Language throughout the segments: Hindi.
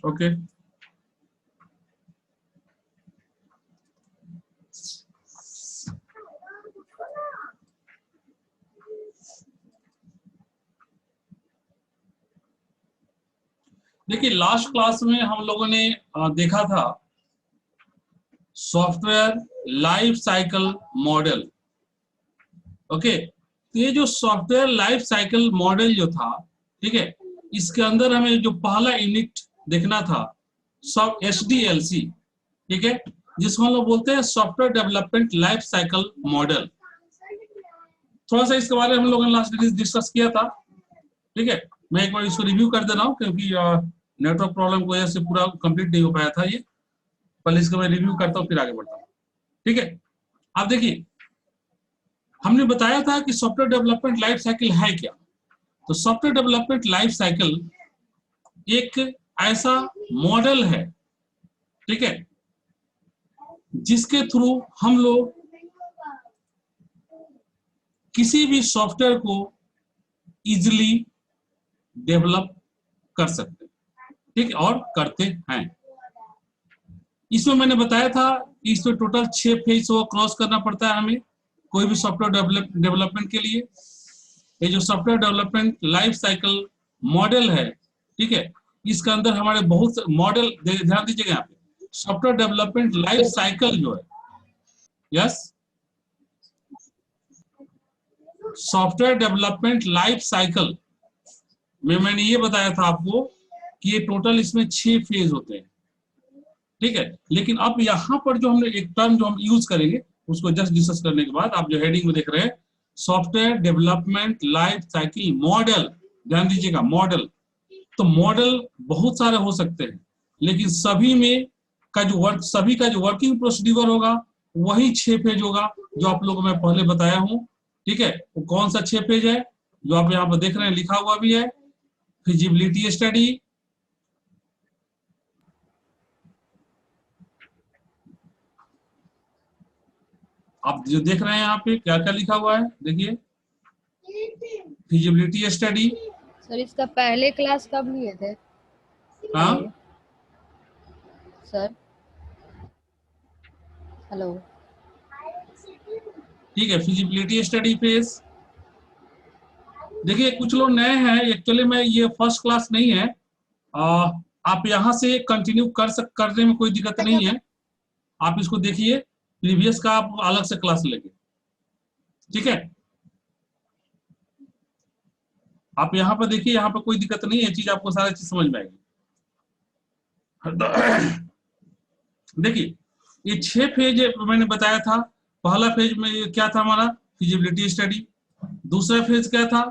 ओके देखिए, लास्ट क्लास में हम लोगों ने देखा था software life cycle model. Okay, तो ये जो सॉफ्टवेयर लाइफ साइकिल मॉडल जो था, ठीक है, इसके अंदर हमें जो पहला यूनिट देखना था SDLC, ठीक है, जिसको हम लोग बोलते हैं software development life cycle model. थोड़ा सा इसके बारे में हम लोगों ने लास्ट डिस्कस किया था, ठीक है। मैं एक बार इसको रिव्यू कर दे रहा हूँ क्योंकि नेटवर्क प्रॉब्लम की वजह से पूरा कंप्लीट नहीं हो पाया था ये। पहले इसको मैं रिव्यू करता हूँ फिर आगे बढ़ता हूँ, ठीक है। आप देखिए, हमने बताया था कि सॉफ्टवेयर डेवलपमेंट लाइफ साइकिल है क्या। तो सॉफ्टवेयर डेवलपमेंट लाइफ साइकिल एक ऐसा मॉडल है, ठीक है, जिसके थ्रू हम लोग किसी भी सॉफ्टवेयर को इजीली डेवलप कर सकते हैं, ठीक है, और करते हैं। इसमें मैंने बताया था कि इसमें टोटल 6 फेज को क्रॉस करना पड़ता है हमें कोई भी सॉफ्टवेयर डेवलपमेंट के लिए। ये जो software development life cycle model है, ठीक है, इसके अंदर हमारे बहुत मॉडल, ध्यान दीजिएगा यहाँ पे, सॉफ्टवेयर डेवलपमेंट लाइफ साइकिल जो है, yes, software development life cycle में मैंने ये बताया था आपको कि ये टोटल इसमें 6 फेज होते हैं, ठीक है। लेकिन अब यहाँ पर जो हमने एक टर्म जो हम यूज करेंगे उसको जस्ट डिस्कस करने के बाद, आप जो हेडिंग में देख रहे हैं software development life cycle model, ध्यान दीजिएगा मॉडल। तो मॉडल बहुत सारे हो सकते हैं, लेकिन सभी का जो वर्किंग प्रोसीड्यूर होगा वही 6 पेज होगा जो आप लोगों को मैं पहले बताया हूं, ठीक है। वो कौन सा 6 पेज है जो आप यहाँ पर देख रहे हैं, लिखा हुआ भी है, फिजिबिलिटी स्टडी, आप जो देख रहे हैं यहाँ पे क्या क्या लिखा हुआ है, देखिए, फिजिबिलिटी स्टडी। सर इसका पहले क्लास कब लिए थे? हाँ सर, हेलो, ठीक है, फिजिबिलिटी स्टडी फेज। देखिए, कुछ लोग नए हैं, एक्चुअली में ये फर्स्ट क्लास नहीं है, आप यहाँ से कंटिन्यू करने में कोई दिक्कत नहीं है। आप इसको देखिए, प्रीवियस का आप अलग से क्लास लेंगे, ठीक है। आप यहाँ पर देखिए, यहाँ पर कोई दिक्कत नहीं है, चीज आपको सारी चीज समझ में आएगी। देखिए, ये 6 फेज मैंने बताया था। पहला फेज में क्या था हमारा, फिजिबिलिटी स्टडी। दूसरा फेज क्या था,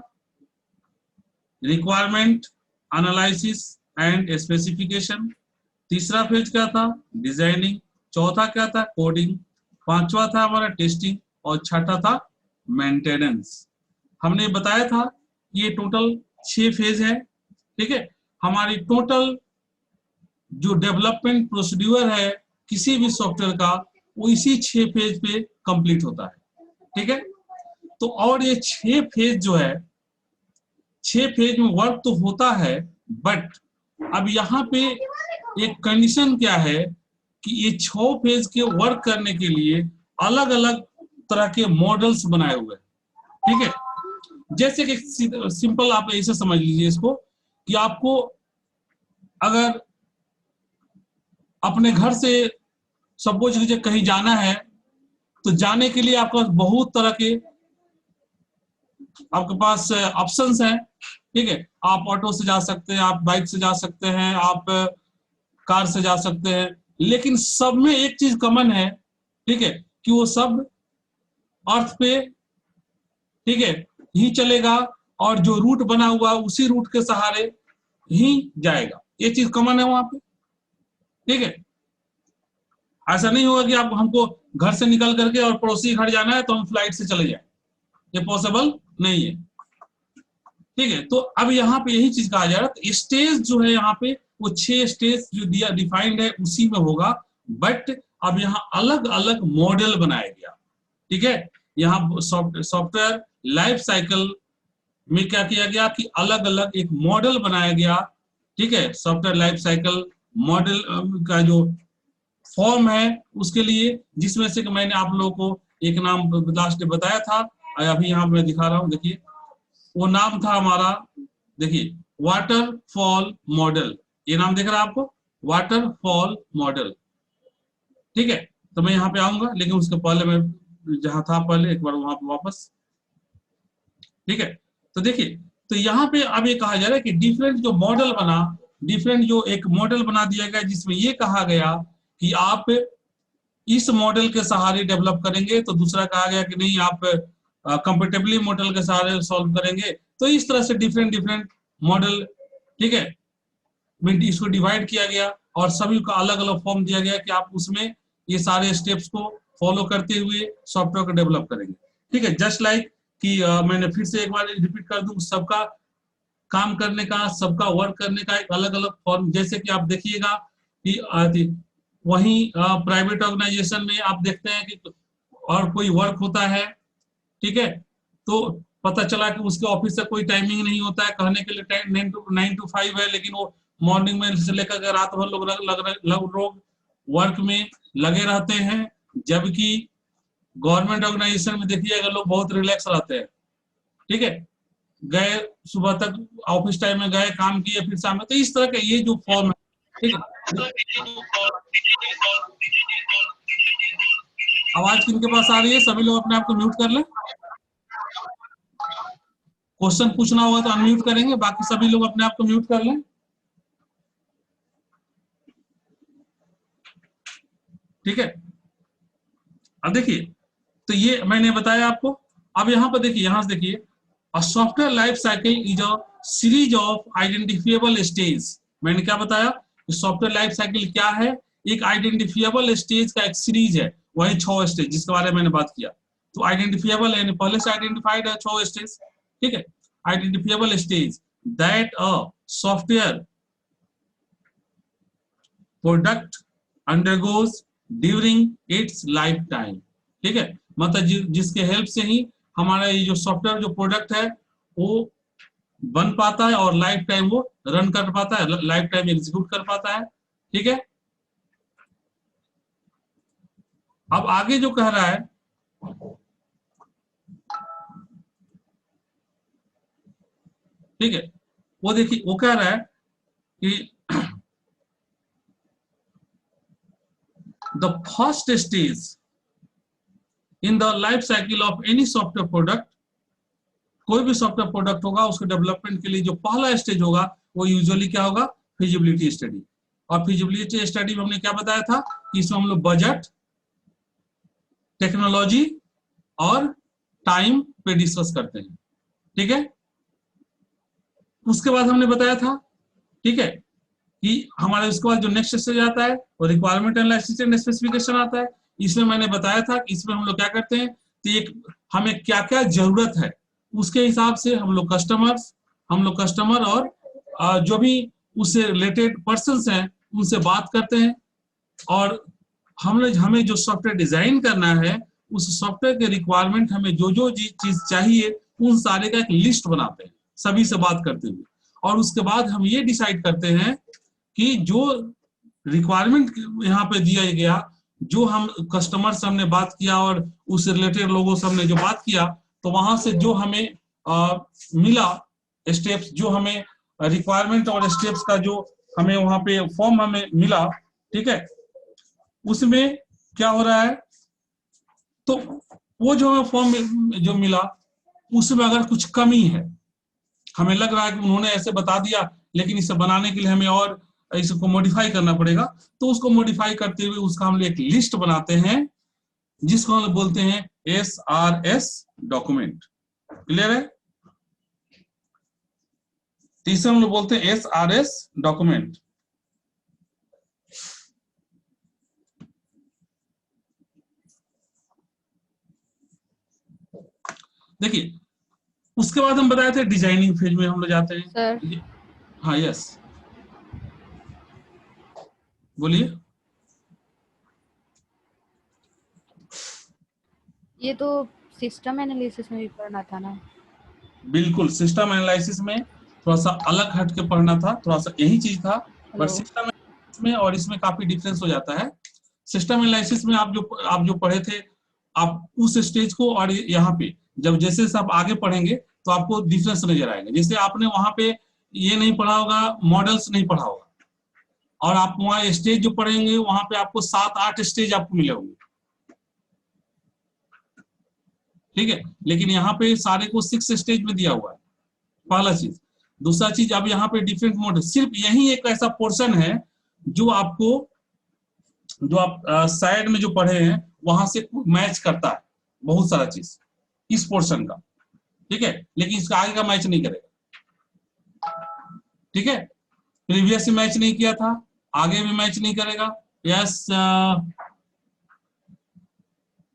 रिक्वायरमेंट एनालिसिस एंड स्पेसिफिकेशन। तीसरा फेज क्या था, डिजाइनिंग। चौथा क्या था, कोडिंग। पांचवा था हमारा टेस्टिंग, और छठा था मेंटेनेंस। हमने बताया था ये टोटल 6 फेज है, ठीक है। हमारी टोटल जो डेवलपमेंट प्रोसीड्यूर है किसी भी सॉफ्टवेयर का, वो इसी 6 फेज पे कंप्लीट होता है, ठीक है। तो और ये 6 फेज जो है, 6 फेज में वर्क तो होता है, बट अब यहाँ पे एक कंडीशन क्या है कि ये 6 फेज के वर्क करने के लिए अलग अलग तरह के मॉडल्स बनाए हुए हैं, ठीक है। जैसे कि सिंपल आप ऐसे समझ लीजिए इसको कि आपको अगर अपने घर से सपोज कीजिए कहीं जाना है, तो जाने के लिए आपके पास बहुत तरह के आपके पास ऑप्शंस हैं, ठीक है। आप ऑटो से जा सकते हैं, आप बाइक से जा सकते हैं, आप कार से जा सकते हैं, लेकिन सब में एक चीज कॉमन है, ठीक है, कि वो सब अर्थ पे, ठीक है, ही चलेगा, और जो रूट बना हुआ उसी रूट के सहारे ही जाएगा। ये चीज कॉमन है वहां पे, ठीक है। ऐसा नहीं होगा कि आप हमको घर से निकल करके और पड़ोसी घर जाना है तो हम फ्लाइट से चले जाए, ये पॉसिबल नहीं है, ठीक है। तो अब यहाँ पे यही चीज कहा जा रहा है, स्टेज जो है यहाँ पे वो 6 स्टेज जो दिया डिफाइंड है उसी में होगा, बट अब यहाँ अलग अलग मॉडल बनाया गया, ठीक है। यहाँ सॉफ्टवेयर लाइफ साइकिल में क्या किया गया कि अलग अलग एक मॉडल बनाया गया, ठीक है, सॉफ्टवेयर लाइफ साइकिल मॉडल का जो फॉर्म है उसके लिए, जिसमें से मैंने आप लोगों को एक नाम लास्ट डे बताया था, अभी यहाँ मैं दिखा रहा हूँ, देखिए वो नाम था हमारा, देखिए वाटरफॉल मॉडल, ये नाम दिख रहा है आपको, वाटरफॉल मॉडल। ठीक है, तो मैं यहाँ पे आऊंगा, लेकिन उसके पहले मैं जहां था पहले एक बार वहां पे वापस। ठीक है, तो देखिए, तो यहाँ पे अब ये कहा जा रहा है कि डिफरेंट जो मॉडल बना, डिफरेंट जो एक मॉडल बना दिया गया, जिसमें ये कहा गया कि आप इस मॉडल के सहारे डेवलप करेंगे, तो दूसरा कहा गया कि नहीं आप कंपेटेबली मॉडल के सहारे सॉल्व करेंगे। तो इस तरह से डिफरेंट डिफरेंट मॉडल, ठीक है, इसको डिवाइड किया गया और सभी का अलग अलग फॉर्म दिया गया कि आप उसमें ये सारे स्टेप्स को फॉलो करते हुए सॉफ्टवेयर को डेवलप करेंगे। ठीक है, जस्ट लाइक कि मैंने फिर से एक बार रिपीट कर दूं, सबका काम करने का, सबका वर्क करने का एक अलग अलग फॉर्म, जैसे कि आप देखिएगा कि वहीं प्राइवेट ऑर्गेनाइजेशन में आप देखते हैं कि और कोई वर्क होता है, ठीक है, तो पता चला कि उसके ऑफिस से कोई टाइमिंग नहीं होता है, कहने के लिए टाइम 9 to 5 है, लेकिन वो मॉर्निंग में से लेकर रात भर लोग वर्क में लगे रहते हैं। जबकि गवर्नमेंट ऑर्गेनाइजेशन में देखिए अगर लोग बहुत रिलैक्स रहते हैं, ठीक है, गए सुबह तक ऑफिस टाइम में गए, काम किए, फिर शाम में, तो इस तरह का ये जो फॉर्म है, ठीक है। आवाज किनके पास आ रही है? सभी लोग अपने आप को म्यूट कर लें। क्वेश्चन पूछना होगा तो अनम्यूट करेंगे, बाकी सभी लोग अपने आप को म्यूट कर लें। ठीक है, अब देखिए, तो ये मैंने बताया आपको। अब यहाँ पर देखिए, यहाँ से देखिए, a software life cycle is a series of identifiable stage. मैंने क्या बताया? सॉफ्टवेयर लाइफ साइकिल क्या है? एक आइडेंटिफिएबल स्टेज का एक सीरीज है, वही 6 स्टेज जिसके बारे में मैंने बात किया। तो आइडेंटिफिएबल यानी पहले से आइडेंटिफाइड है 6 स्टेज। ठीक है, identifiable stage that a software product undergoes during its life time. ठीक है, मतलब जिसके हेल्प से ही हमारा ये जो सॉफ्टवेयर जो प्रोडक्ट है वो बन पाता है और लाइफ टाइम वो रन कर पाता है, लाइफ टाइम एग्जीक्यूट कर पाता है। ठीक है, अब आगे जो कह रहा है, ठीक है, वो देखिए, वो कह रहा है कि the first stage in the life cycle of any software product, कोई भी सॉफ्टवेयर प्रोडक्ट होगा उसके डेवलपमेंट के लिए जो पहला स्टेज होगा वो यूजुअली क्या होगा? Feasibility study. और फिजिबिलिटी स्टडी में हमने क्या बताया था कि इसमें हम लोग बजट, टेक्नोलॉजी और टाइम पे डिस्कस करते हैं। ठीक है, उसके बाद हमने बताया था, ठीक है, कि हमारे उसके बाद जो नेक्स्ट स्टेज आता है वो रिक्वायरमेंट एनालिसिस एंड स्पेसिफिकेशन आता है। इसमें मैंने बताया था कि इसमें हम लोग क्या करते हैं, तो एक हमें क्या क्या जरूरत है उसके हिसाब से हम लोग कस्टमर और जो भी उससे रिलेटेड पर्सन्स हैं उनसे बात करते हैं, और हमें जो सॉफ्टवेयर डिजाइन करना है उस सॉफ्टवेयर के रिक्वायरमेंट हमें जो जो चीज चाहिए उन सारे का एक लिस्ट बनाते हैं सभी से बात करते हुए। और उसके बाद हम ये डिसाइड करते हैं कि जो रिक्वायरमेंट यहाँ पे दिया गया, जो हम कस्टमर से हमने बात किया और उससे रिलेटेड लोगों से हमने जो बात किया, तो वहां से जो हमें मिला स्टेप्स, जो हमें रिक्वायरमेंट और स्टेप्स का जो हमें वहां पे फॉर्म हमें मिला, ठीक है, उसमें क्या हो रहा है, तो वो जो हमें फॉर्म जो मिला उसमें अगर कुछ कमी है, हमें लग रहा है कि उन्होंने ऐसे बता दिया लेकिन इसे बनाने के लिए हमें और इसको मॉडिफाई करना पड़ेगा, तो उसको मॉडिफाई करते हुए उसका हम लोग एक लिस्ट बनाते हैं जिसको हम बोलते हैं SRS डॉक्यूमेंट। क्लियर है? तीसरा हम लोग बोलते हैं SRS डॉक्यूमेंट। देखिए, उसके बाद हम बताए थे डिजाइनिंग फेज में हम लोग जाते हैं। सर, हाँ, यस, बोलिए। ये तो सिस्टम एनालिसिस में भी पढ़ना था ना? बिल्कुल, सिस्टम एनालिसिस में थोड़ा सा अलग हट के पढ़ना था, थोड़ा सा यही चीज था, पर हेलो। सिस्टम में और इसमें काफी डिफरेंस हो जाता है। सिस्टम एनालिसिस में आप जो पढ़े थे, आप उस स्टेज को और यहाँ पे जब जैसे आप आगे पढ़ेंगे तो आपको डिफरेंस नजर आएगा। जैसे आपने वहां पे ये नहीं पढ़ा होगा, मॉडल्स नहीं पढ़ा होगा, और आप वहाँ स्टेज जो पढ़ेंगे वहां पे आपको 7-8 स्टेज आपको मिले होंगे, ठीक है। लेकिन यहाँ पे सारे को 6 स्टेज में दिया हुआ है, पहला चीज। दूसरा चीज, अब यहाँ पे डिफरेंट मोड, सिर्फ यही एक ऐसा पोर्शन है जो आपको, जो आप साइड में जो पढ़े हैं वहां से मैच करता है बहुत सारा चीज इस पोर्शन का, ठीक है। लेकिन इसका आगे का मैच नहीं करेगा, ठीक है। प्रीवियस मैच नहीं किया था, आगे भी मैच नहीं करेगा। यस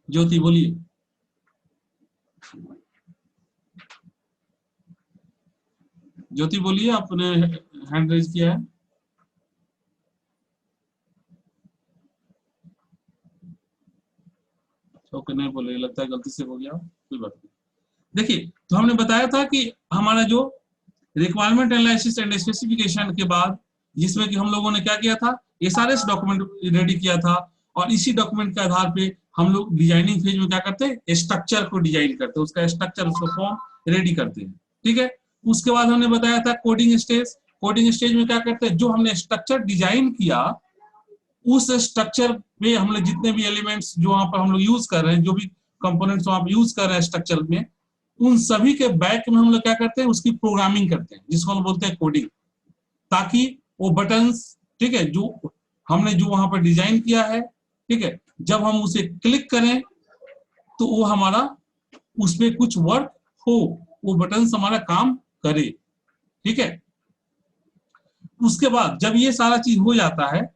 ज्योति बोलिए। ज्योति बोलिए, आपने हैंड रेज किया है। ओके, नहीं बोले, लगता है गलती से हो गया, कोई बात नहीं। देखिए, तो हमने बताया था कि हमारा जो रिक्वायरमेंट एनालिसिस एंड स्पेसिफिकेशन के बाद, जिसमें कि हम लोगों ने क्या किया था, एसआरएस डॉक्यूमेंट रेडी किया था, और इसी डॉक्यूमेंट के आधार पे हम लोग डिजाइनिंग फेज में क्या करते हैं, स्ट्रक्चर को डिजाइन करते हैं, उसका स्ट्रक्चर, उसका फॉर्म रेडी करते हैं, ठीक है। उसके बाद हमने बताया था कोडिंग स्टेज। कोडिंग स्टेज में क्या करते हैं, जो हमने स्ट्रक्चर डिजाइन किया उस स्ट्रक्चर में हम लोग जितने भी एलिमेंट्स जो वहां पर हम लोग यूज कर रहे हैं, जो भी कंपोनेंट्स वहां पर यूज कर रहे हैं स्ट्रक्चर में, उन सभी के बैक में हम लोग क्या करते हैं, उसकी प्रोग्रामिंग करते हैं, जिसको हम बोलते हैं कोडिंग, ताकि वो बटन्स, ठीक है, जो हमने जो वहां पर डिजाइन किया है, ठीक है, जब हम उसे क्लिक करें तो वो हमारा उसमें कुछ वर्क हो, वो बटन्स हमारा काम करे, ठीक है। उसके बाद जब ये सारा चीज हो जाता है,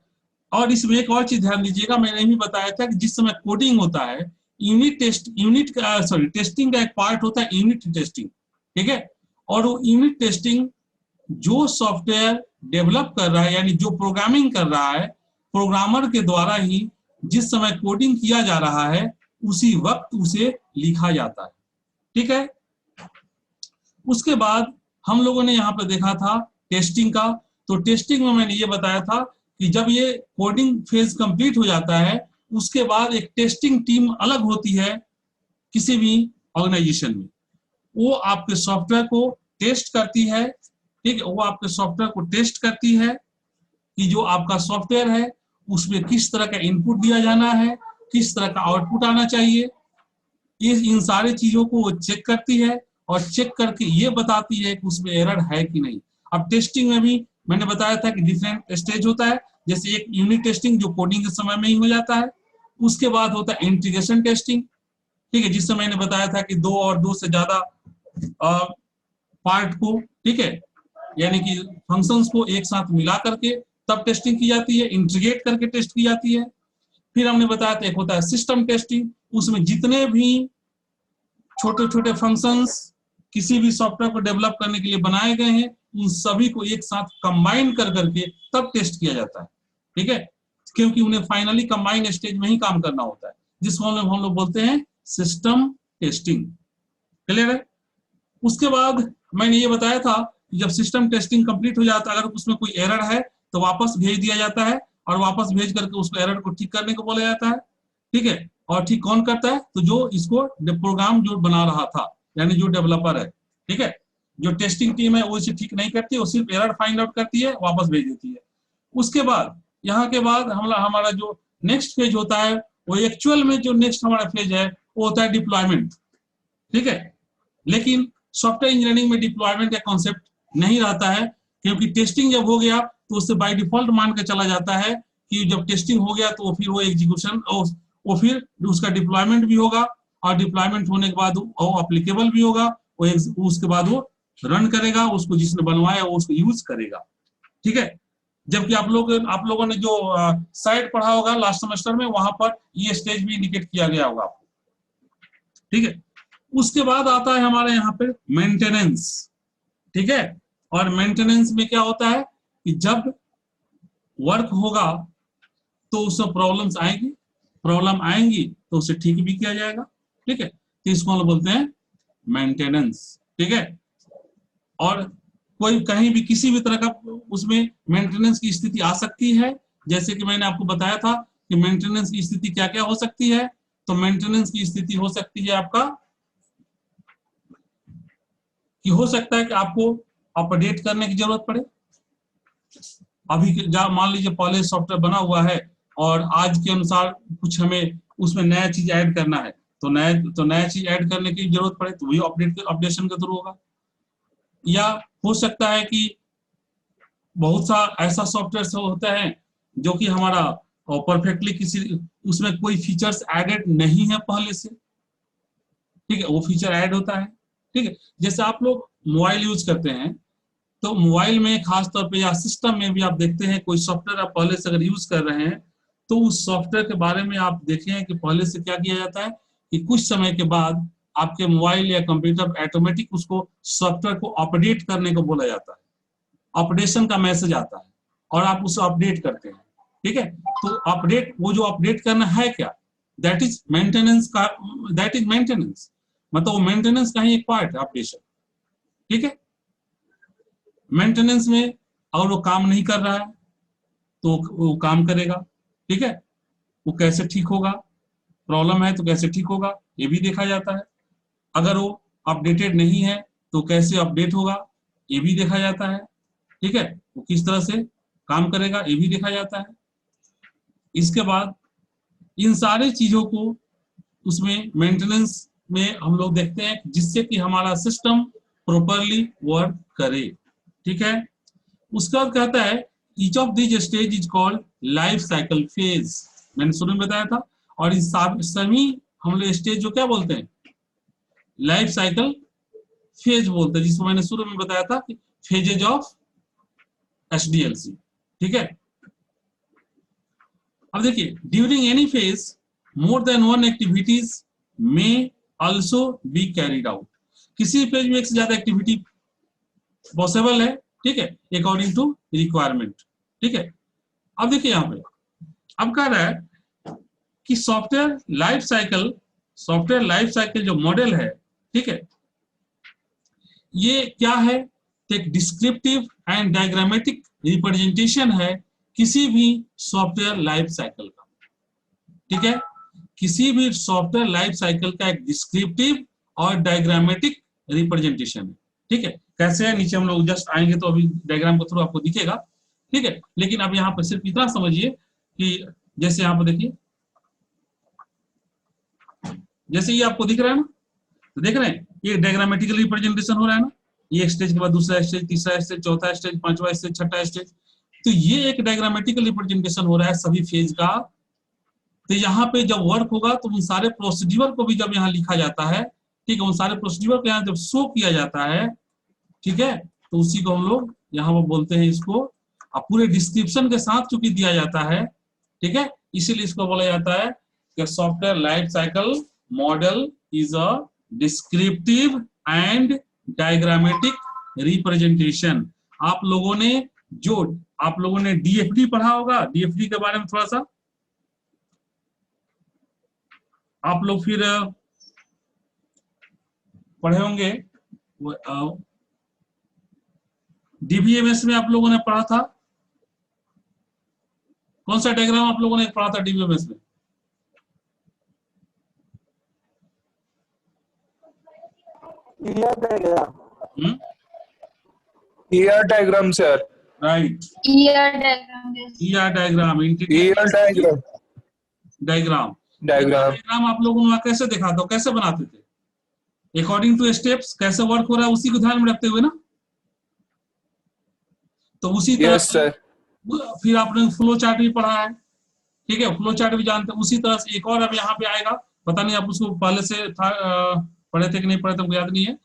और इसमें एक और चीज ध्यान दीजिएगा, मैंने भी बताया था कि जिस समय कोडिंग होता है, टेस्टिंग का एक पार्ट होता है यूनिट टेस्टिंग, ठीक है। और वो यूनिट टेस्टिंग जो सॉफ्टवेयर डेवलप कर रहा है, यानी जो प्रोग्रामिंग कर रहा है, प्रोग्रामर के द्वारा ही जिस समय कोडिंग किया जा रहा है उसी वक्त उसे लिखा जाता है, ठीक है। उसके बाद हम लोगों ने यहाँ पे देखा था टेस्टिंग का। तो टेस्टिंग में मैंने ये बताया था कि जब ये कोडिंग फेज कंप्लीट हो जाता है, उसके बाद एक टेस्टिंग टीम अलग होती है किसी भी ऑर्गेनाइजेशन में, वो आपके सॉफ्टवेयर को टेस्ट करती है, ठीक है। वो आपके सॉफ्टवेयर को टेस्ट करती है कि जो आपका सॉफ्टवेयर है उसमें किस तरह का इनपुट दिया जाना है, किस तरह का आउटपुट आना चाहिए, इन सारी चीजों को वो चेक करती है, और चेक करके ये बताती है कि उसमें एरर है कि नहीं। अब टेस्टिंग में भी मैंने बताया था कि डिफरेंट स्टेज होता है। जैसे एक यूनिट टेस्टिंग जो कोडिंग के समय में ही हो जाता है, उसके बाद होता है इंटीग्रेशन टेस्टिंग, ठीक है, जिससे मैंने बताया था कि 2 और 2 से ज्यादा पार्ट को, ठीक है, यानी कि फंक्शंस को एक साथ मिला करके तब टेस्टिंग की जाती है, इंटीग्रेट करके टेस्ट की जाती है। फिर हमने बताया था एक होता है सिस्टम टेस्टिंग, उसमें जितने भी छोटे छोटे फंक्शंस किसी भी सॉफ्टवेयर को डेवलप करने के लिए बनाए गए हैं, उन सभी को एक साथ कंबाइन कर करके तब टेस्ट किया जाता है, ठीक है, क्योंकि उन्हें फाइनली कंबाइन स्टेज में ही काम करना होता है, जिसको हम लोग बोलते हैं सिस्टम टेस्टिंग। क्लियर है। उसके बाद मैंने ये बताया था कि जब सिस्टम टेस्टिंग कंप्लीट हो जाता है, अगर उसमें कोई एरर है तो वापस भेज दिया जाता है, और वापस भेज करके उस एरर को ठीक करने को बोला जाता है, ठीक है। और ठीक कौन करता है, तो जो इसको प्रोग्राम जो बना रहा था, यानी जो डेवलपर है, ठीक है। जो टेस्टिंग टीम है वो इसे ठीक नहीं करती, वो सिर्फ एरर फाइंड आउट करती है, वापस भेज देती है। उसके बाद यहाँ के बाद हमारा जो नेक्स्ट फेज होता है, वो एक्चुअल में जो नेक्स्ट हमारा फेज है वो होता है डिप्लॉयमेंट, ठीक है। लेकिन सॉफ्टवेयर इंजीनियरिंग में डिप्लॉयमेंट का कॉन्सेप्ट नहीं रहता है, क्योंकि टेस्टिंग जब हो गया तो उससे बाय डिफॉल्ट मान के चला जाता है कि जब टेस्टिंग हो गया तो फिर वो एग्जीक्यूशन, वो फिर उसका डिप्लॉयमेंट भी होगा, और डिप्लॉयमेंट होने के बाद वो एप्लीकेबल भी होगा, वो उसके बाद वो रन करेगा, उसको जिसने बनवाया वो उसको यूज करेगा, ठीक है। जबकि आप लोगों ने जो साइड पढ़ा होगा लास्ट सेमेस्टर में, वहां पर ये स्टेज भी इंडिकेट किया गया होगा आपको, ठीक है। उसके बाद आता है हमारे यहाँ पे मेंटेनेंस, ठीक है। और मेंटेनेंस में क्या होता है कि जब वर्क होगा तो उसमें प्रॉब्लम्स आएंगी, प्रॉब्लम आएंगी तो उसे ठीक भी किया जाएगा, ठीक है। तो इसको हम बोलते हैं मेंटेनेंस, ठीक है। और कोई कहीं भी किसी भी तरह का उसमें मेंटेनेंस की स्थिति आ सकती है, जैसे कि मैंने आपको बताया था कि मेंटेनेंस की स्थिति क्या क्या हो सकती है। तो मेंटेनेंस की स्थिति हो सकती है आपका कि हो सकता है कि आपको अपडेट करने की जरूरत पड़े। अभी मान लीजिए पहले सॉफ्टवेयर बना हुआ है और आज के अनुसार कुछ हमें उसमें नया चीज ऐड करना है, तो नया चीज ऐड करने की जरूरत पड़े, तो वही अपडेशन के थ्रू होगा। या हो सकता है कि बहुत सा ऐसा सॉफ्टवेयर होता है जो कि हमारा परफेक्टली किसी उसमें कोई फीचर्स एडेड नहीं है पहले से, ठीक है, वो फीचर ऐड होता है, ठीक है। जैसे आप लोग मोबाइल यूज करते हैं, तो मोबाइल में खास तौर पे या सिस्टम में भी आप देखते हैं कोई सॉफ्टवेयर आप पहले से अगर यूज कर रहे हैं, तो उस सॉफ्टवेयर के बारे में आप देखें कि पहले से क्या किया जाता है कि कुछ समय के बाद आपके मोबाइल या कंप्यूटर ऑटोमेटिक उसको सॉफ्टवेयर को अपडेट करने को बोला जाता है, अपडेशन का मैसेज आता है और आप उसे अपडेट करते हैं, ठीक है। तो अपडेट, वो जो अपडेट करना है क्या, दैट इज मेंटेनेंस का, दैट इज मेंटेनेंस, मतलब वो मेंटेनेंस का ही एक पार्ट है अपडेशन, ठीक है। मेंटेनेंस में अगर वो काम नहीं कर रहा है तो वो काम करेगा, ठीक है, वो कैसे ठीक होगा, प्रॉब्लम है तो कैसे ठीक होगा ये भी देखा जाता है। अगर वो अपडेटेड नहीं है तो कैसे अपडेट होगा ये भी देखा जाता है, ठीक है, वो किस तरह से काम करेगा ये भी देखा जाता है। इसके बाद इन सारी चीजों को उसमें मेंटेनेंस में हम लोग देखते हैं जिससे कि हमारा सिस्टम प्रॉपरली वर्क करे, ठीक है। उसके बाद कहता है each of this stage is called life cycle phase, मैंने शुरू में बताया था। और इस सभी हम लोग स्टेज जो क्या बोलते हैं, लाइफ साइकिल फेज बोलते हैं, जिसको मैंने शुरू में बताया था कि फेजेज ऑफ एसडीएलसी, ठीक है। अब देखिए during any phase more than one activities में आल्सो बी कैरिड आउट, किसी फेज में एक से ज्यादा एक्टिविटी पॉसिबल है, ठीक है, अकॉर्डिंग टू रिक्वायरमेंट, ठीक है। अब देखिए यहाँ पे अब कह रहा है कि सॉफ्टवेयर लाइफ साइकिल जो मॉडल है, ठीक है, ये क्या है, एक डिस्क्रिप्टिव एंड डायग्रामेटिक रिप्रेजेंटेशन है किसी भी सॉफ्टवेयर लाइफ साइकिल का, ठीक है। किसी भी सॉफ्टवेयर लाइफ साइकिल का एक डिस्क्रिप्टिव और डायग्रामेटिक रिप्रेजेंटेशन है, ठीक है। कैसे है नीचे हम लोग जस्ट आएंगे तो अभी डायग्राम के थ्रू आपको दिखेगा, ठीक है। लेकिन अब यहाँ पर सिर्फ इतना समझिए कि जैसे यहाँ पर देखिए, जैसे ये आपको दिख रहा है ना, तो देख रहे हैं ये डायग्रामेटिकल रिप्रेजेंटेशन हो रहा है ना, ये एक स्टेज के बाद दूसरा स्टेज, तीसरा स्टेज, चौथा स्टेज, पांचवा स्टेज, छठा स्टेज, तो ये एक डायग्रामेटिकल रिप्रेजेंटेशन हो रहा है सभी फेज का। तो यहाँ पे जब वर्क होगा तो उन सारे प्रोसीड्यूर को भी जब यहाँ लिखा जाता है, ठीक है, उन सारे प्रोसीड्यूर को यहाँ जब शो किया जाता है, ठीक है, तो उसी को हम लोग यहाँ पर बोलते हैं इसको, अब पूरे डिस्क्रिप्शन के साथ चूंकि दिया जाता है, ठीक है, इसीलिए इसको बोला जाता है कि software life cycle model is a descriptive and diagrammatic representation. आप लोगों ने डीएफडी पढ़ा होगा, डीएफडी के बारे में थोड़ा सा आप लोग फिर पढ़े होंगे, डीबीएमएस में आप लोगों ने पढ़ा था, कौन सा डायग्राम आप लोगों ने पढ़ा था डीबीएमएस में? ER diagram sir, right, ER diagram, diagram आप लोगों ने कैसे देखा था, कैसे बनाते थे, अकॉर्डिंग टू स्टेप्स, कैसे वर्क हो रहा है उसी को ध्यान में रखते हुए ना, तो उसी तरह से फिर आपने फ्लो चार्ट भी पढ़ा है, ठीक है, फ्लो चार्ट भी जानते हैं। उसी तरह से एक और अब यहाँ पे आएगा, पता नहीं आप उसको पहले से था पढ़े थे कि नहीं पढ़े थे, मुझे याद नहीं है,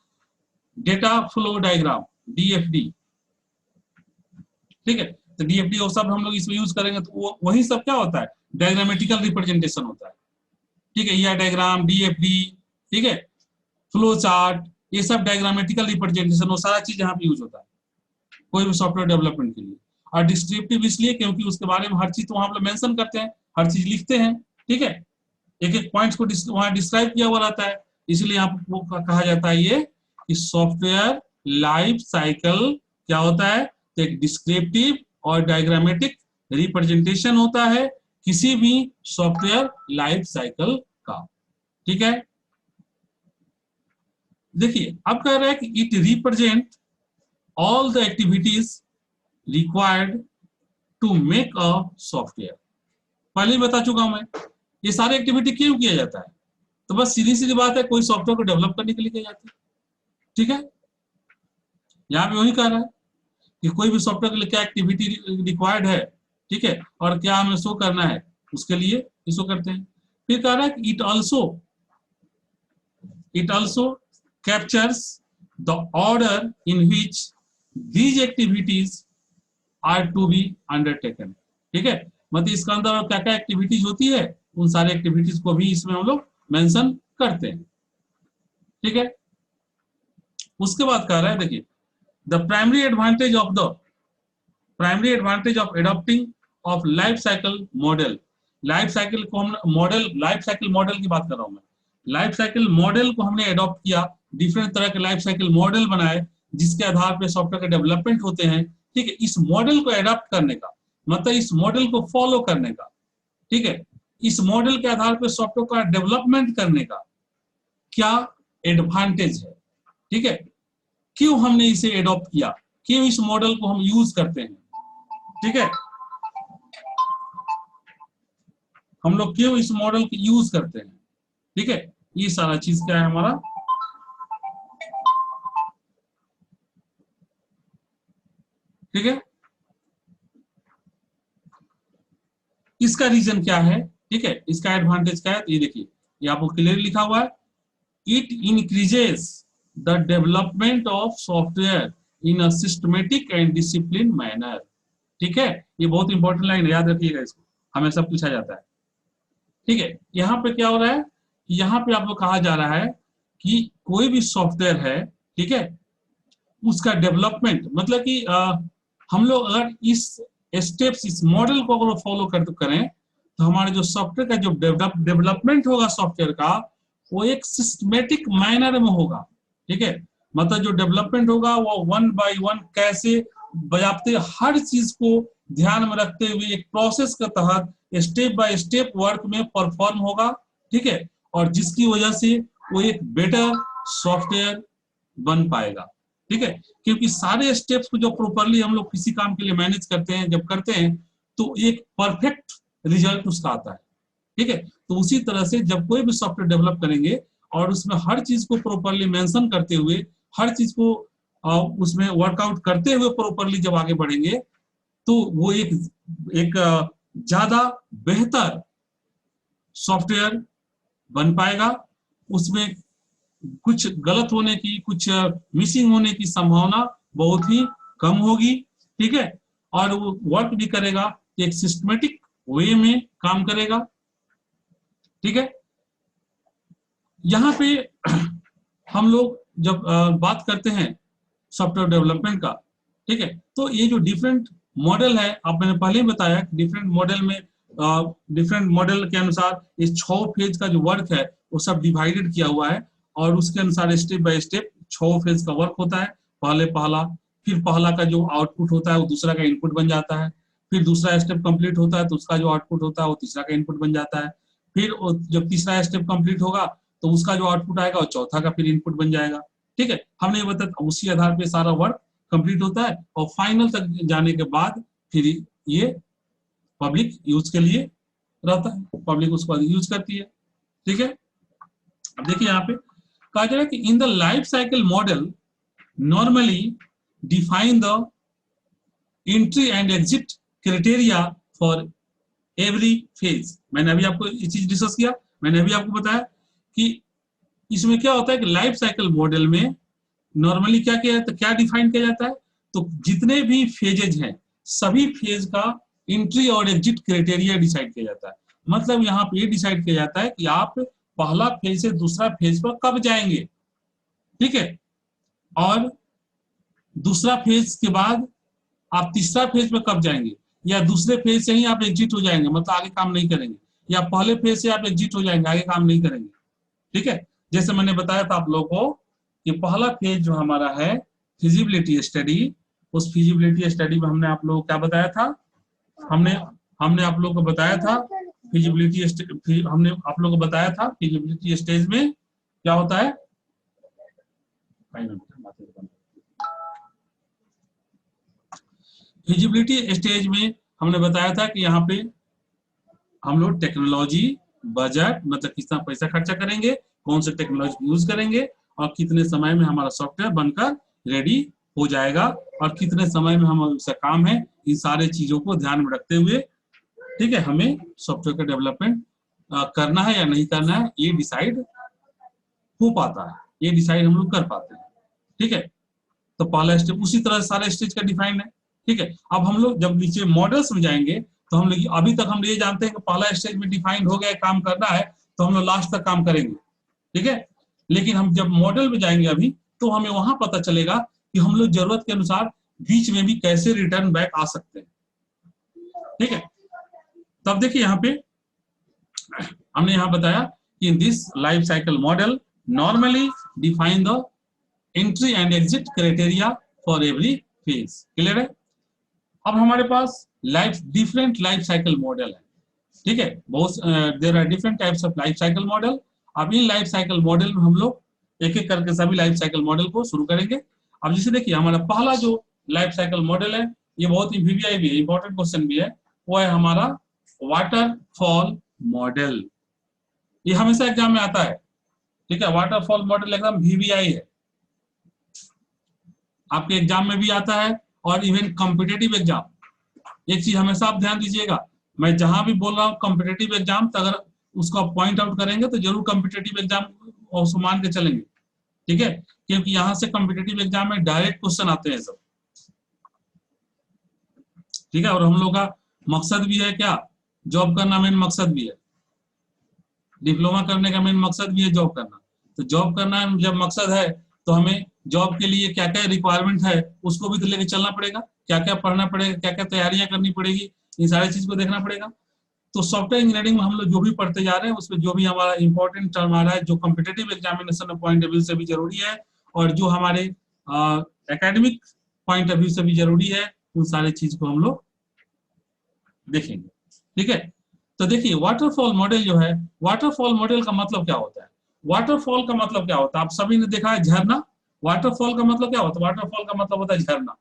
डेटा फ्लो डायग्राम, डीएफडी, ठीक है। तो डीएफडी वो सब हम लोग इसमें यूज करेंगे, तो वही सब क्या होता है, डायग्रामेटिकल रिप्रेजेंटेशन होता है, ठीक है, ईआर डायग्राम, डीएफडी, ठीक है, फ्लो चार्ट, ये सब डायग्रामेटिकल रिप्रेजेंटेशन, वो सारा चीज यहाँ पे यूज होता है कोई भी सॉफ्टवेयर डेवलपमेंट के लिए। और डिस्क्रिप्टिव इसलिए क्योंकि उसके बारे में हर चीज तो वहां पर मेंशन करते हैं, हर चीज लिखते हैं, ठीक है, एक एक पॉइंट्स को वहां डिस्क्राइब किया हुआ रहता है, इसलिए यहाँ वो कहा जाता है ये कि सॉफ्टवेयर लाइफ साइकिल क्या होता है, तो एक डिस्क्रिप्टिव और डायग्रामेटिक रिप्रेजेंटेशन होता है किसी भी सॉफ्टवेयर लाइफ साइकिल का। ठीक है, देखिए अब कह रहा है कि it represent all the activities required to make a software. पहले ही बता चुका हूं मैं, ये सारी एक्टिविटी क्यों किया जाता है, तो बस सीधी सीधी बात है, कोई सॉफ्टवेयर को डेवलप करने के लिए किया जाता है। ठीक है, यहां पे वही कह रहा है कि कोई भी सॉफ्टवेयर के लिए क्या एक्टिविटी रिक्वायर्ड है, ठीक है, और क्या हमें शो करना है, उसके लिए शो करते हैं। फिर कह रहा है कि it also captures the order in which these activities are to be undertaken. ठीक है, मतलब इसका अंदर क्या क्या एक्टिविटीज होती है, उन सारे एक्टिविटीज को भी इसमें हम लोग मेंशन करते हैं। ठीक है, उसके बाद कह रहा है, देखिए the primary advantage of adopting of life cycle model. Life cycle को हम लाइफ साइकिल मॉडल की बात कर रहा हूं मैं। लाइफ साइकिल मॉडल को हमने एडॉप्ट किया, डिफरेंट तरह के लाइफ साइकिल मॉडल बनाए जिसके आधार पर सॉफ्टवेयर के डेवलपमेंट होते हैं। ठीक है, इस मॉडल को एडॉप्ट करने का मतलब इस मॉडल को फॉलो करने का, ठीक है, इस मॉडल के आधार पर सॉफ्टवेयर का डेवलपमेंट करने का क्या एडवांटेज है। ठीक है, क्यों हमने इसे एडॉप्ट किया, क्यों इस मॉडल को हम यूज करते हैं। ठीक है, हम लोग क्यों इस मॉडल को यूज करते हैं। ठीक है, ये सारा चीज क्या है हमारा, ठीक है, इसका रीजन क्या है। ठीक है, इसका एडवांटेज क्या है, तो ये देखिए, ये आपको क्लियर लिखा हुआ है, it increases the development of software in a systematic and discipline manner. ठीक है, ये बहुत इंपॉर्टेंट लाइन है, याद रखिएगा, इसको हमेशा पूछा जाता है। ठीक है, यहाँ पे क्या हो रहा है, यहाँ पे आपको कहा जा रहा है कि कोई भी सॉफ्टवेयर है, ठीक है, उसका डेवलपमेंट मतलब कि हम लोग अगर इस स्टेप्स, इस मॉडल को अगर फॉलो करें तो हमारे जो सॉफ्टवेयर का जो डेवलपमेंट होगा सॉफ्टवेयर का, वो एक सिस्टमेटिक मैनर में होगा। ठीक है, मतलब जो डेवलपमेंट होगा वो वन बाय वन कैसे बजाते हर चीज को ध्यान में रखते हुए एक प्रोसेस के तहत स्टेप बाय स्टेप वर्क में परफॉर्म होगा। ठीक है, और जिसकी वजह से वो एक बेटर सॉफ्टवेयर बन पाएगा। ठीक है, क्योंकि सारे स्टेप्स को जो प्रॉपरली हम लोग किसी काम के लिए मैनेज करते हैं, जब करते हैं तो एक परफेक्ट रिजल्ट उसका आता है। ठीक है, तो उसी तरह से जब कोई भी सॉफ्टवेयर डेवलप करेंगे और उसमें हर चीज को प्रॉपरली मेंशन करते हुए, हर चीज को उसमें वर्कआउट करते हुए प्रॉपरली जब आगे बढ़ेंगे तो वो एक ज्यादा बेहतर सॉफ्टवेयर बन पाएगा। उसमें कुछ गलत होने की, कुछ मिसिंग होने की संभावना बहुत ही कम होगी। ठीक है, और वो वर्क भी करेगा, एक सिस्टमेटिक वे में काम करेगा। ठीक है, यहाँ पे हम लोग जब बात करते हैं सॉफ्टवेयर डेवलपमेंट का, ठीक है, तो ये जो डिफरेंट मॉडल है, आप मैंने पहले ही बताया, डिफरेंट मॉडल में डिफरेंट मॉडल के अनुसार इस 6 फेज का जो वर्क है वो सब डिवाइडेड किया हुआ है, और उसके अनुसार स्टेप बाय स्टेप 6 फेज का वर्क होता है। पहला, फिर पहला का जो आउटपुट होता है वो दूसरा का इनपुट बन जाता है, फिर दूसरा स्टेप कंप्लीट होता है तो उसका जो आउटपुट होता है वो तीसरा का इनपुट बन जाता है, फिर जब तीसरा स्टेप कंप्लीट होगा तो उसका जो आउटपुट आएगा वो चौथा का फिर इनपुट बन जाएगा। ठीक है, हमने ये बताया, उसी आधार पे सारा वर्क कंप्लीट होता है और फाइनल तक जाने के बाद फिर ये पब्लिक यूज के लिए रहता है, पब्लिक उसको यूज करती है। ठीक है, अब देखिए यहाँ पे कहा जा रहा है कि in the life cycle model normally define the entry and exit criteria for every phase. मैंने अभी आपको ये चीज डिस्कस किया, मैंने अभी आपको बताया कि इसमें क्या होता है कि लाइफ साइकिल मॉडल में नॉर्मली क्या किया जाता है, क्या डिफाइन किया जाता है, तो जितने भी फेजेज हैं सभी फेज का एंट्री और एग्जिट क्राइटेरिया डिसाइड किया जाता है। मतलब यहाँ पे ये डिसाइड किया जाता है कि आप पहला फेज से दूसरा फेज पर कब जाएंगे। ठीक है, और दूसरा फेज के बाद आप तीसरा फेज पर कब जाएंगे, या दूसरे फेज से ही आप एग्जिट हो जाएंगे, मतलब आगे काम नहीं करेंगे, या पहले फेज से आप एग्जिट हो जाएंगे, आगे काम नहीं करेंगे। ठीक है, जैसे मैंने बताया था आप लोगों को कि पहला फेज जो हमारा है फिजिबिलिटी स्टडी, उस फिजिबिलिटी स्टडी में हमने आप लोगों को क्या बताया था हमने हमने आप लोगों को बताया था फिजिबिलिटी, हमने आप लोगों को बताया था फिजिबिलिटी स्टेज में क्या होता है। फिजिबिलिटी स्टेज में हमने बताया था कि यहाँ पे हम लोग टेक्नोलॉजी, बजट, मतलब कितना पैसा खर्चा करेंगे, कौन से टेक्नोलॉजी यूज करेंगे, और कितने समय में हमारा सॉफ्टवेयर बनकर रेडी हो जाएगा, और कितने समय में हमारा उसका काम है। इन सारे चीजों को ध्यान में रखते हुए, ठीक है, हमें सॉफ्टवेयर का डेवलपमेंट करना है या नहीं करना है, ये डिसाइड हो पाता है, ये डिसाइड हम लोग कर पाते हैं। ठीक है, तो पहला स्टेप उसी तरह सारे स्टेज का डिफाइन है। ठीक है, अब हम लोग जब नीचे मॉडल्स में जाएंगे तो हम लोग अभी तक हम ये जानते हैं कि पहला स्टेज में डिफाइन हो गया, काम करना है, तो हम लोग लास्ट तक काम करेंगे। ठीक है, लेकिन हम जब मॉडल में जाएंगे अभी, तो हमें वहां पता चलेगा कि हम लोग जरूरत के अनुसार बीच में भी कैसे रिटर्न बैक आ सकते हैं। ठीक है, तब देखिए यहाँ पे हमने यहाँ बताया कि in this life cycle model normally define the entry and exit criteria for every phase. Clear है। अब हमारे पास डिफरेंट लाइफ साइकिल मॉडल है। ठीक है, बहुत there are different types of life cycle model. अब इन लाइफ साइकिल मॉडल में हम लोग एक एक करके सभी लाइफ साइकिल मॉडल को शुरू करेंगे। अब जैसे देखिए हमारा पहला जो लाइफ साइकिल मॉडल है, ये बहुत ही VVI भी है, इंपॉर्टेंट क्वेश्चन भी है, वो है हमारा वाटरफॉल मॉडल। ये हमेशा एग्जाम में आता है। ठीक है, वाटरफॉल मॉडल एकदम VVI है, आपके एग्जाम में भी आता है, और इवन कॉम्पिटेटिव एग्जाम। एक चीज हमेशा आप ध्यान दीजिएगा, मैं जहां भी बोल रहा हूँ कॉम्पिटेटिव एग्जाम, तो अगर उसको पॉइंट आउट करेंगे तो जरूर कॉम्पिटेटिव एग्जाम उसको मान के चलेंगे। ठीक है, क्योंकि यहां से कॉम्पिटेटिव एग्जाम में डायरेक्ट क्वेश्चन आते हैं सब। ठीक है, और हम लोग का मकसद भी है क्या, जॉब करना मेन मकसद भी है, डिप्लोमा करने का मेन मकसद भी है जॉब करना। तो जॉब करना जब मकसद है, तो हमें जॉब के लिए क्या क्या रिक्वायरमेंट है उसको भी तो लेके चलना पड़ेगा, क्या क्या पढ़ना पड़ेगा, क्या क्या तैयारियां करनी पड़ेगी, इन सारी चीज को देखना पड़ेगा। तो सॉफ्टवेयर इंजीनियरिंग में हम लोग जो भी पढ़ते जा रहे हैं, उसमें जो भी हमारा इंपॉर्टेंट टर्म आ रहा है, जो competitive examination point of view से भी जरूरी है, और जो हमारे एकेडमिक पॉइंट ऑफ व्यू से भी जरूरी है, उन सारे चीज को हम लोग देखेंगे। ठीक है, तो देखिए वाटरफॉल मॉडल जो है, वाटरफॉल मॉडल का मतलब क्या होता है। वाटरफॉल का मतलब क्या होता है, आप सभी ने देखा है झरना। वाटरफॉल का मतलब क्या होता है, वाटरफॉल का मतलब होता है झरना।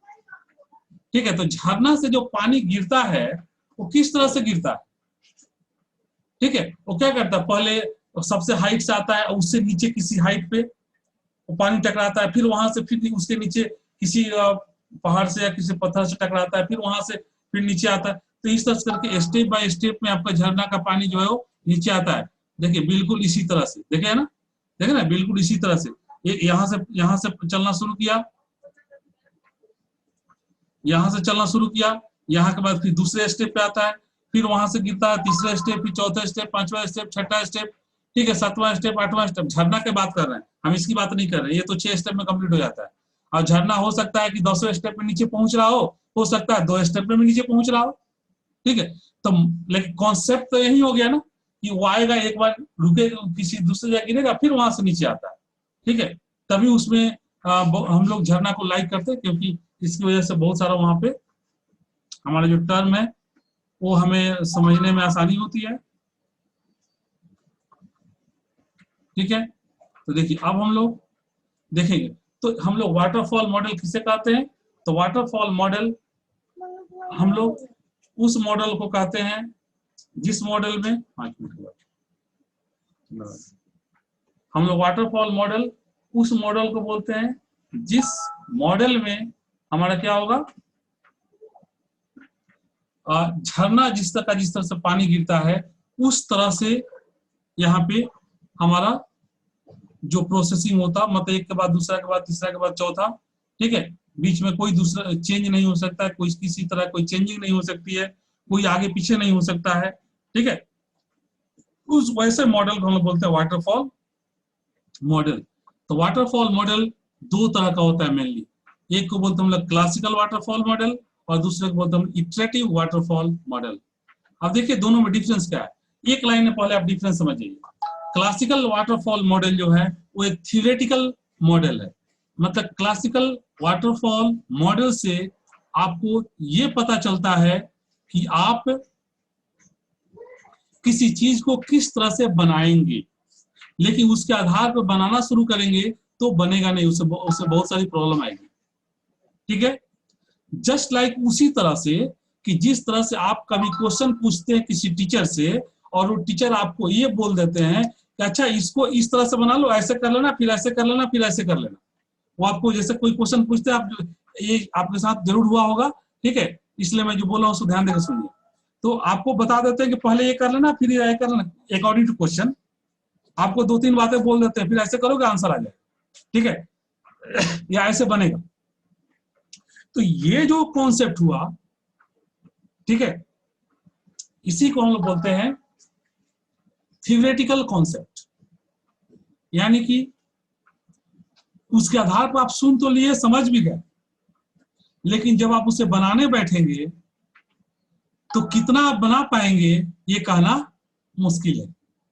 ठीक है, तो झरना से जो पानी गिरता है वो किस तरह से गिरता है। ठीक है, वो क्या करता है, पहले सबसे हाइट से आता है, उससे नीचे किसी हाइट पे वो पानी टकराता है, फिर वहां से फिर उसके नीचे किसी पहाड़ से या किसी पत्थर से टकराता है, फिर वहां से फिर नीचे आता है। तो इस तरह करके स्टेप बाय स्टेप में आपका झरना का पानी जो है वो नीचे आता है। देखिए बिल्कुल इसी तरह से, देखे ना, देखे ना, बिल्कुल इसी तरह से ये यहाँ से चलना शुरू किया, यहाँ से चलना शुरू किया, यहाँ के बाद फिर दूसरे स्टेप पे आता है, फिर वहां से गिरता है, तीसरा स्टेप, फिर चौथा स्टेप, पांचवा स्टेप, छठा स्टेप, ठीक है, सातवां स्टेप, आठवां स्टेप। झरना की बात कर रहे हैं हम, इसकी बात नहीं कर रहे हैं। ये तो 6 स्टेप में कंप्लीट हो जाता है। और झरना हो सकता है कि 10वें स्टेप में नीचे पहुंच रहा हो सकता है 2 स्टेप में नीचे पहुंच रहा हो। ठीक है, तो लेकिन कॉन्सेप्ट तो यही हो गया ना कि वो आएगा, एक बार रुके, किसी दूसरे जगह गिरेगा, फिर वहां से नीचे आता है। ठीक है, तभी उसमें हम लोग झरना को लाइक करते हैं, क्योंकि इसकी वजह से बहुत सारा वहां पे हमारा जो टर्म है वो हमें समझने में आसानी होती है। ठीक है, तो देखिए अब हम लोग देखेंगे, तो हम लोग वाटरफॉल मॉडल किसे कहते हैं। तो वाटरफॉल मॉडल हम लोग उस मॉडल को कहते हैं जिस मॉडल में, 5 मिनट बाद हम लोग वाटरफॉल मॉडल उस मॉडल को बोलते हैं जिस मॉडल में हमारा क्या होगा, झरना जिस तरह से पानी गिरता है उस तरह से यहाँ पे हमारा जो प्रोसेसिंग होता, मतलब एक के बाद दूसरा के बाद तीसरा के बाद चौथा। ठीक है, बीच में कोई दूसरा चेंज नहीं हो सकता है, कोई किसी तरह कोई चेंजिंग नहीं हो सकती है, कोई आगे पीछे नहीं हो सकता है। ठीक है, उस वैसे मॉडल को हम लोग बोलते हैं वाटरफॉल मॉडल। तो वाटरफॉल मॉडल 2 तरह का होता है मेनली, एक को बोलते हैं हम लोग क्लासिकल वाटरफॉल मॉडल, और दूसरे को बोलते हैं हम इटरेटिव वाटरफॉल मॉडल। अब देखिए दोनों में डिफरेंस क्या है, एक लाइन में पहले आप डिफरेंस समझिए। क्लासिकल वाटरफॉल मॉडल जो है वो एक थियोरेटिकल मॉडल है। मतलब क्लासिकल वाटरफॉल मॉडल से आपको ये पता चलता है कि आप किसी चीज को किस तरह से बनाएंगे, लेकिन उसके आधार पर बनाना शुरू करेंगे तो बनेगा नहीं, उससे बहुत सारी प्रॉब्लम आएगी। ठीक है, जस्ट लाइक उसी तरह से कि जिस तरह से आप कभी क्वेश्चन पूछते हैं किसी टीचर से और वो टीचर आपको ये बोल देते हैं कि अच्छा इसको इस तरह से बना लो, ऐसे कर लेना, फिर ऐसे कर लेना, फिर ऐसे कर लेना। वो आपको जैसे कोई क्वेश्चन पूछते हैं, आप ये आपके साथ जरूर हुआ होगा, ठीक है, इसलिए मैं जो बोल रहा हूँ उसको ध्यान देकर सुनिए। तो आपको बता देते हैं कि पहले ये कर लेना, फिर ये कर लेना, अकॉर्डिंग टू क्वेश्चन आपको 2-3 बातें बोल देते हैं, फिर ऐसे करोगे आंसर आ जाएगा, ठीक है, या ऐसे बनेगा। तो ये जो कॉन्सेप्ट हुआ, ठीक है, इसी को हम लोग बोलते हैं थ्योरेटिकल कॉन्सेप्ट। यानी कि उसके आधार पर आप सुन तो लिए, समझ भी गए, लेकिन जब आप उसे बनाने बैठेंगे तो कितना आप बना पाएंगे ये कहना मुश्किल है।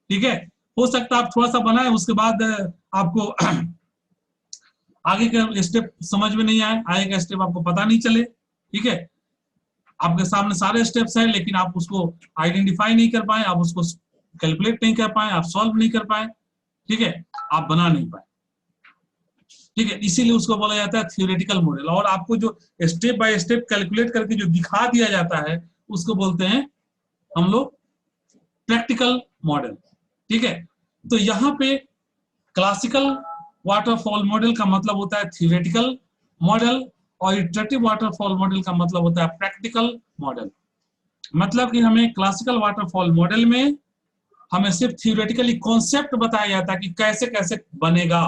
ठीक है, हो सकता है आप थोड़ा सा बनाए, उसके बाद आपको आगे का स्टेप समझ में नहीं आए, आगे का स्टेप आपको पता नहीं चले। ठीक है, आपके सामने सारे स्टेप्स हैं, लेकिन आप उसको आइडेंटिफाई नहीं कर पाए, आप उसको कैलकुलेट नहीं कर पाए, आप सॉल्व नहीं कर पाए, ठीक है, आप बना नहीं पाए। ठीक है, इसीलिए उसको बोला जाता है थ्योरेटिकल मॉडल। और आपको जो स्टेप बाय स्टेप कैलकुलेट करके जो दिखा दिया जाता है उसको बोलते हैं हम लोग प्रैक्टिकल मॉडल। ठीक है, तो यहाँ पे क्लासिकल वाटरफॉल मॉडल का मतलब होता है थ्योरेटिकल मॉडल और इटरेटिव वाटरफॉल मॉडल का मतलब होता है प्रैक्टिकल मॉडल। मतलब कि हमें क्लासिकल वाटरफॉल मॉडल में हमें सिर्फ थ्योरेटिकली कॉन्सेप्ट बताया जाता है कि कैसे कैसे बनेगा।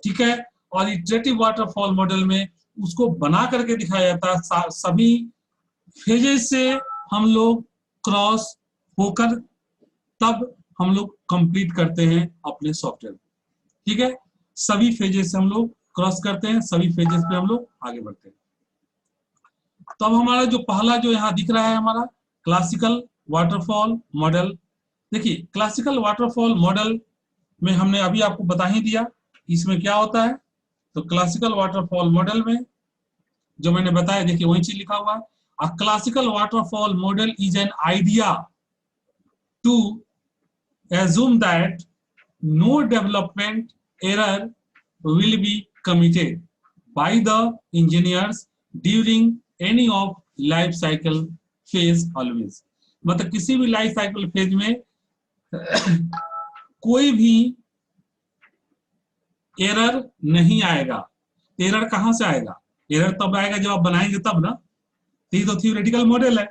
ठीक है, और इटरेटिव वाटरफॉल मॉडल में उसको बना करके दिखाया जाता है, सभी फेजेस से हम लोग क्रॉस होकर तब हम लोग कंप्लीट करते हैं अपने सॉफ्टवेयर। ठीक है, सभी फेजेस से हम लोग क्रॉस करते हैं, सभी फेजेस पे हम लोग आगे बढ़ते हैं। तो अब हमारा जो पहला जो यहाँ दिख रहा है हमारा क्लासिकल वाटरफॉल मॉडल। देखिए, क्लासिकल वाटरफॉल मॉडल में हमने अभी आपको बता ही दिया इसमें क्या होता है। तो क्लासिकल वाटरफॉल मॉडल में जो मैंने बताया, देखिए वही चीज लिखा हुआ है, a classical waterfall model is an idea to assume that no development error will be committed by the engineers during any of life cycle phase always। मतलब किसी भी लाइफ साइकिल फेज में कोई भी एरर नहीं आएगा। एरर कहां से आएगा? एरर तब आएगा जब आप बनाएंगे तब ना। ये तो थ्योरेटिकल मॉडल है,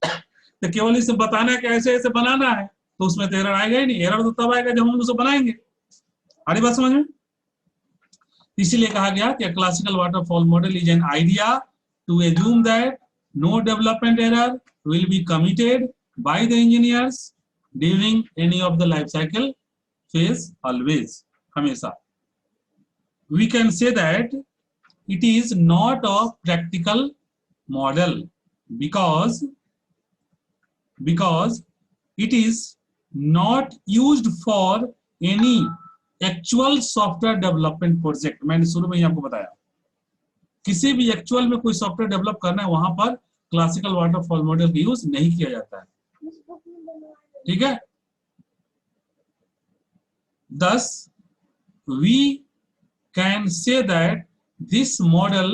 तो केवल इसे बताना है कि ऐसे ऐसे बनाना है, तो उसमें तो एरर आएगा ही नहीं। एरर तो तब आएगा जब हम उसे बनाएंगे। आ रही बात समझ में? इसीलिए कहा गया कि classical waterfall model is an idea to assume that no development error will be committed by the engineers during any of the life cycle phase always, हमेशा। We can say that it is not a practical model because it is not used for any actual software development project। मैंने शुरू में ही आपको बताया, किसी भी एक्चुअल में कोई सॉफ्टवेयर डेवलप करना है वहां पर क्लासिकल वाटरफॉल मॉडल का यूज नहीं किया जाता है। ठीक है, thus we can say that this model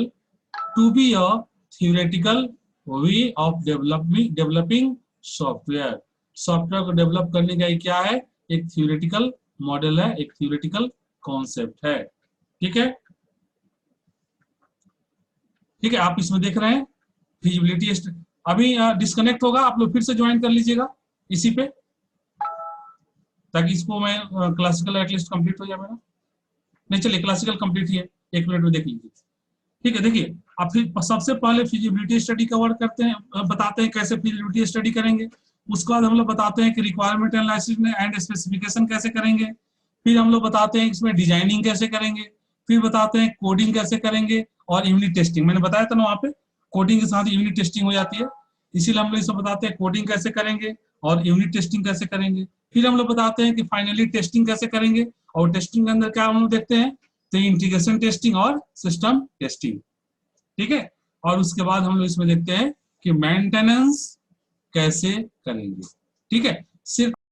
to be a theoretical way of developing software। Software को डेवलप करने का क्या है? एक थियोरेटिकल मॉडल है, एक थियोरेटिकल कॉन्सेप्ट है। ठीक है, ठीक है, आप इसमें देख रहे हैं फिजिबिलिटी। अभी डिस्कनेक्ट होगा, आप लोग फिर से ज्वाइन कर लीजिएगा इसी पे, ताकि इसको मैं क्लासिकल एटलीस्ट कंप्लीट हो जाए मेरा। नहीं चलिए, क्लासिकल कंप्लीट ही है, 1 मिनट में देख लीजिए। ठीक है, देखिए अब फिर सबसे पहले फिजिबिलिटी स्टडी कवर करते हैं, बताते हैं कैसे फिजिबिलिटी स्टडी करेंगे। उसके बाद हम लोग बताते हैं कि रिक्वायरमेंट एनालिसिस एंड स्पेसिफिकेशन कैसे करेंगे। फिर हम लोग बताते हैं इसमें डिजाइनिंग कैसे करेंगे। फिर बताते हैं कोडिंग कैसे करेंगे और यूनिट टेस्टिंग। मैंने बताया था ना, वहाँ पे कोडिंग के साथ यूनिट टेस्टिंग हो जाती है, इसीलिए हम लोग इसमें बताते हैं कोडिंग कैसे करेंगे और यूनिट टेस्टिंग कैसे करेंगे। फिर हम लोग बताते हैं कि फाइनली टेस्टिंग कैसे करेंगे, और टेस्टिंग के अंदर क्या हम लोग देखते हैं, तो इंटीग्रेशन टेस्टिंग और सिस्टम टेस्टिंग। ठीक है, और उसके बाद हम लोग इसमें देखते हैं कि मेंटेनेंस कैसे करेंगे। ठीक है, सिर्फ